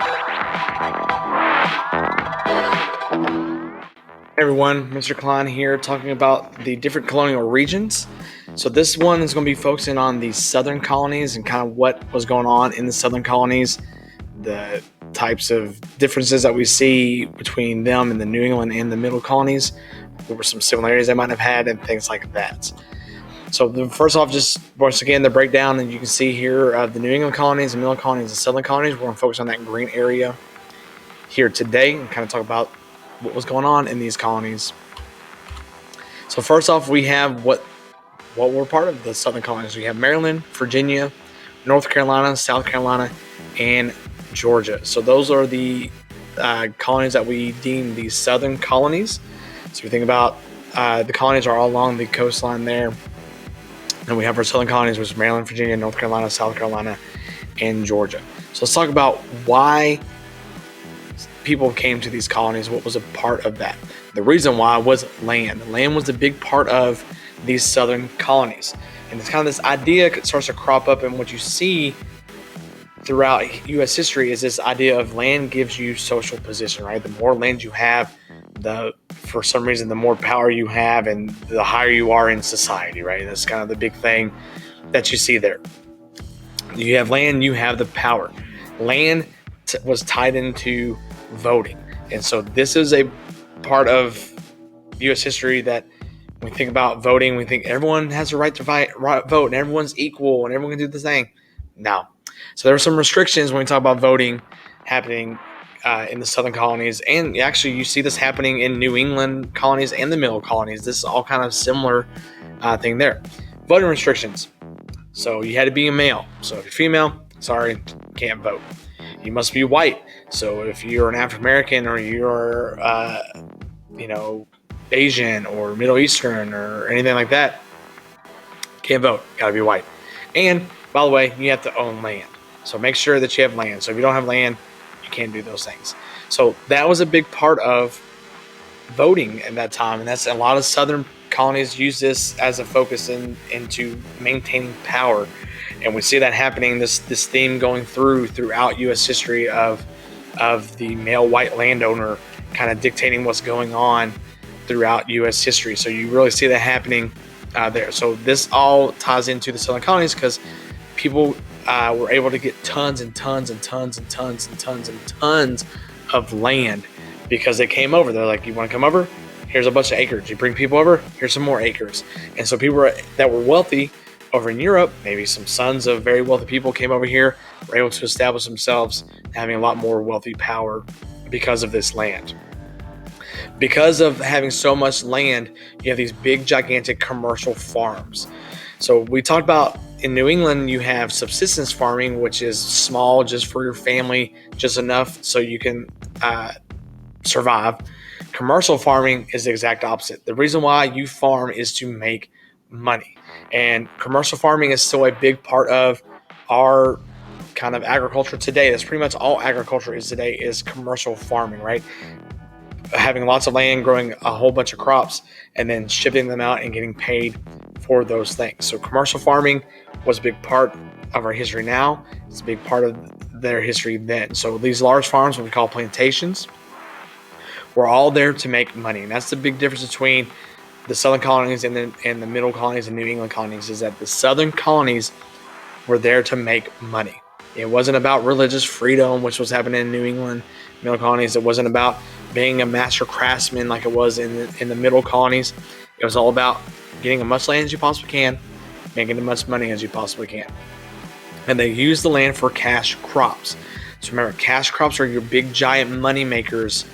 Hey everyone, Mr. Klein here talking about the different colonial regions. So this one is going to be focusing on the southern colonies and kind of what was going on in the southern colonies, the types of differences that we see between them and the New England and the middle colonies. What were some similarities they might have had and things like that. So first off, just once again, the breakdown that you can see here of the New England colonies, the middle colonies, and southern colonies. We're going to focus on that green area here today and kind of talk about what was going on in these colonies. So first off, we have what were part of the southern colonies. We have Maryland, Virginia, North Carolina, South Carolina, and Georgia. So those are the colonies that we deem the southern colonies. So if you think about the colonies are all along the coastline there. And we have our southern colonies, which is Maryland, Virginia, North Carolina, South Carolina, and Georgia. So let's talk about why people came to these colonies. What was a part of that? The reason why was land. Land was a big part of these southern colonies. And it's kind of this idea that starts to crop up, and what you see throughout U.S. history is this idea of land gives you social position, right? The more land you have, for some reason, the more power you have and the higher you are in society, right? That's kind of the big thing that you see there. You have land, you have the power. Land was tied into voting. And so this is a part of U.S. history that when we think about voting, we think everyone has a right to vote and everyone's equal and everyone can do the thing. No. So there are some restrictions when we talk about voting happening in the southern colonies. And actually, you see this happening in New England colonies and the middle colonies. This is all kind of similar thing there. Voting restrictions. So you had to be a male. So if you're female, sorry, can't vote. You must be white. So if you're an African American or you're, Asian or Middle Eastern or anything like that, can't vote. Got to be white. And by the way, you have to own land. So make sure that you have land. So if you don't have land, you can't do those things. So that was a big part of voting at that time, and that's a lot of southern colonies use this as a focus into maintaining power. And we see that happening, this theme going throughout U.S. history of the male white landowner kind of dictating what's going on throughout U.S. history. So you really see that happening there. So this all ties into the southern colonies because people were able to get tons and tons and tons and tons and tons and tons of land because they came over. They're like, you want to come over? Here's a bunch of acres. You bring people over, here's some more acres. And so people that were wealthy over in Europe, maybe some sons of very wealthy people came over here, were able to establish themselves having a lot more wealthy power because of this land. Because of having so much land, you have these big, gigantic commercial farms. So we talked about in New England, you have subsistence farming, which is small, just for your family, just enough so you can survive. Commercial farming is the exact opposite. The reason why you farm is to make money. And commercial farming is still a big part of our kind of agriculture today. That's pretty much all agriculture is today, is commercial farming, right? Having lots of land, growing a whole bunch of crops, and then shipping them out and getting paid for those things. So commercial farming was a big part of our history now. It's a big part of their history then. So these large farms, what we call plantations, were all there to make money. And that's the big difference between the southern colonies and the middle colonies and New England colonies, is that the southern colonies were there to make money. It wasn't about religious freedom, which was happening in New England middle colonies. It wasn't about being a master craftsman like it was in the middle colonies. It was all about getting as much land as you possibly can, making as much money as you possibly can. And they used the land for cash crops. So remember, cash crops are your big giant money makers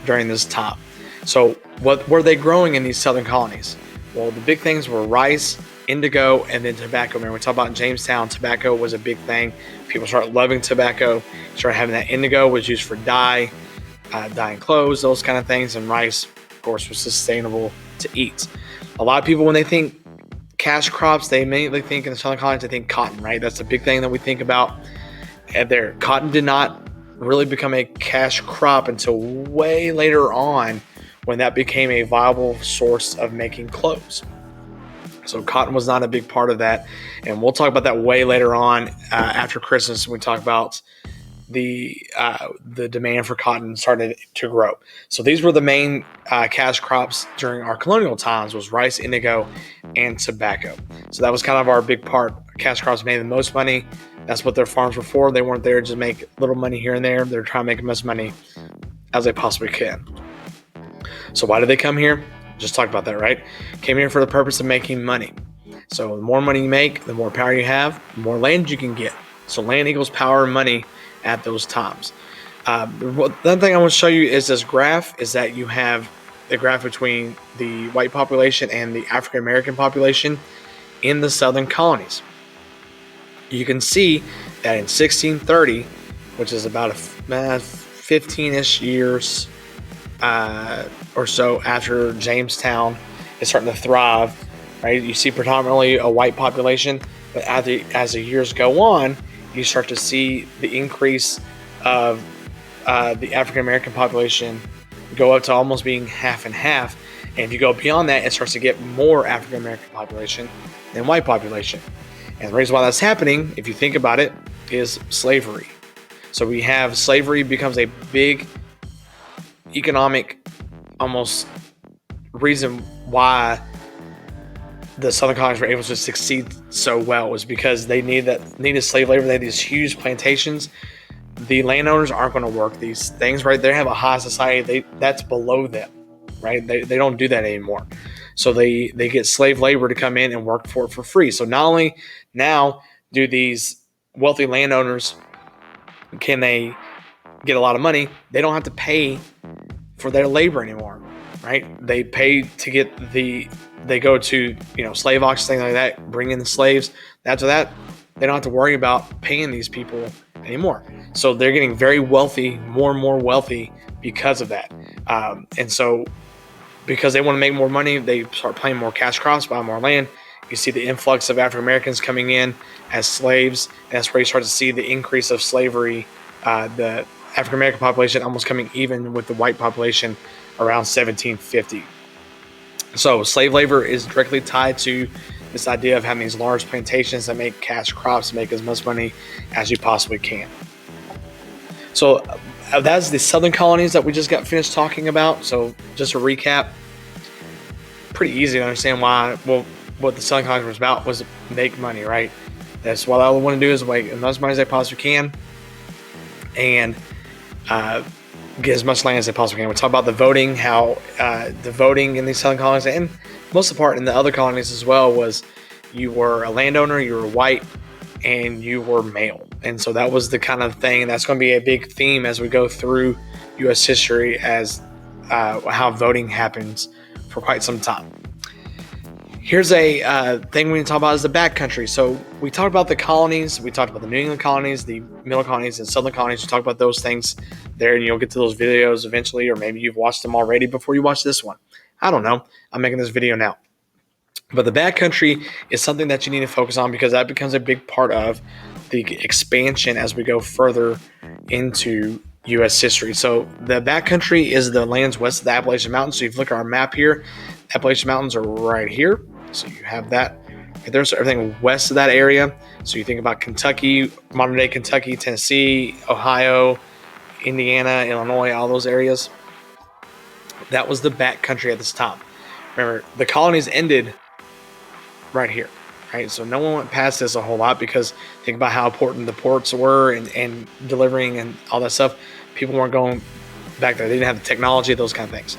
during this time. So what were they growing in these southern colonies? Well, the big things were rice, indigo, and then tobacco. Remember, we talked about Jamestown, tobacco was a big thing. People started loving tobacco, started having that. Indigo was used for dyeing clothes, those kind of things. And rice, of course, was sustainable to eat. A lot of people, when they think cash crops, they immediately think in the southern colonies, they think cotton, right? That's the big thing that we think about. And there, cotton did not really become a cash crop until way later on, when that became a viable source of making clothes. So cotton was not a big part of that. And we'll talk about that way later on after Christmas when we talk about the demand for cotton started to grow. So these were the main cash crops during our colonial times: was rice, indigo, and tobacco. So that was kind of our big part. Cash crops made the most money. That's what their farms were for. They weren't there to just make little money here and there. They're trying to make as much money as they possibly can. So why did they come here? Just talked about that, right? Came here for the purpose of making money. So the more money you make, the more power you have, the more land you can get. So land equals power and money at those times. The other thing I want to show you is this graph, is that you have the graph between the white population and the African American population in the southern colonies. You can see that in 1630, which is about 15-ish years or so after Jamestown is starting to thrive, right? You see predominantly a white population, but as the years go on, you start to see the increase of the African American population go up to almost being half and half. And if you go beyond that, it starts to get more African American population than white population. And the reason why that's happening, if you think about it, is slavery. So we have slavery becomes a big economic almost reason why the southern colonies were able to succeed so well, was because they needed slave labor. They had these huge plantations. The landowners aren't going to work these things, right? They have a high society. That's below them, right? They don't do that anymore. So they get slave labor to come in and work for it for free. So not only now do these wealthy landowners, can they get a lot of money, they don't have to pay for their labor anymore, right? They pay to get they go to, slave auctions, things like that, bring in the slaves. After that, they don't have to worry about paying these people anymore. So they're getting very wealthy, more and more wealthy because of that. And so because they want to make more money, they start playing more cash crops, buy more land. You see the influx of African Americans coming in as slaves. And that's where you start to see the increase of slavery. The African American population almost coming even with the white population around 1750. So slave labor is directly tied to this idea of having these large plantations that make cash crops, make as much money as you possibly can. So that's the southern colonies that we just got finished talking about. So just to recap, pretty easy to understand what the southern colonies was about was to make money, right? That's what all they want to do is make as much money as they possibly can and get as much land as they possibly can. We talk about the voting, how the voting in these southern colonies, and most of the part in the other colonies as well, was you were a landowner, you were white, and you were male. And so that was the kind of thing that's going to be a big theme as we go through U.S. history, as how voting happens for quite some time. Here's a thing we can talk about is the backcountry. So we talked about the colonies. We talked about the New England colonies, the middle colonies, and southern colonies. We talked about those things there, and you'll get to those videos eventually, or maybe you've watched them already before you watch this one. I don't know. I'm making this video now. But the backcountry is something that you need to focus on, because that becomes a big part of the expansion as we go further into U.S. history. So the backcountry is the lands west of the Appalachian Mountains. So if you look at our map here, Appalachian Mountains are right here. So you have that. There's everything west of that area. So you think about Kentucky, modern day Kentucky, Tennessee, Ohio, Indiana, Illinois, all those areas. That was the backcountry at this time. Remember, the colonies ended right here, right? So no one went past this a whole lot, because think about how important the ports were and delivering and all that stuff. People weren't going back there. They didn't have the technology, those kind of things.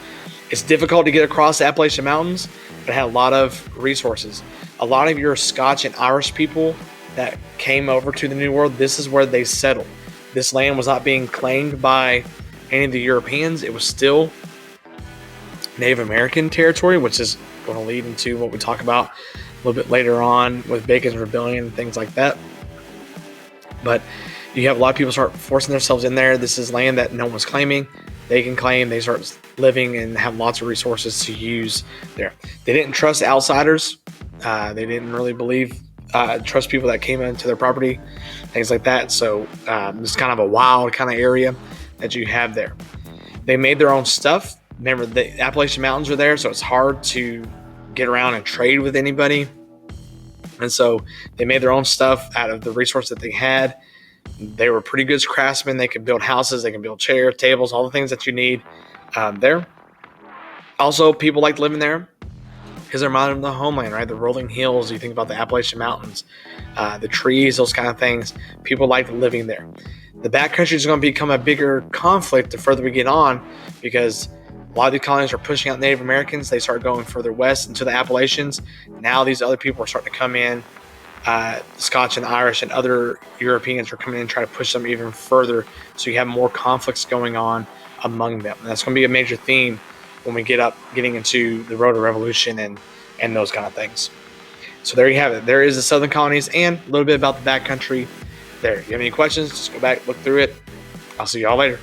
It's difficult to get across the Appalachian Mountains, but it had a lot of resources. A lot of your Scotch and Irish people that came over to the New World, this is where they settled. This land was not being claimed by any of the Europeans. It was still Native American territory, which is going to lead into what we talk about a little bit later on with Bacon's Rebellion and things like that. But you have a lot of people start forcing themselves in there. This is land that no one's claiming. They can claim. They start living and have lots of resources to use there. They didn't trust outsiders. They didn't really trust people that came into their property, things like that. So it's kind of a wild kind of area that you have there. They made their own stuff. Remember, the Appalachian Mountains are there, so it's hard to get around and trade with anybody. And so they made their own stuff out of the resource that they had. They were pretty good craftsmen. They could build houses, they can build chairs, tables, all the things that you need there. Also, people liked living there because they're modern the homeland, right? The rolling hills, you think about the Appalachian Mountains, the trees, those kind of things. People liked living there. The backcountry is going to become a bigger conflict the further we get on, because a lot of the colonies are pushing out Native Americans. They start going further west into the Appalachians. Now these other people are starting to come in. Scotch and Irish and other Europeans are coming in and trying to push them even further. So you have more conflicts going on among them. And that's going to be a major theme when we getting into the Road to Revolution and those kind of things. So there you have it. There is the Southern Colonies and a little bit about the backcountry there. If you have any questions, just go back, look through it. I'll see y'all later.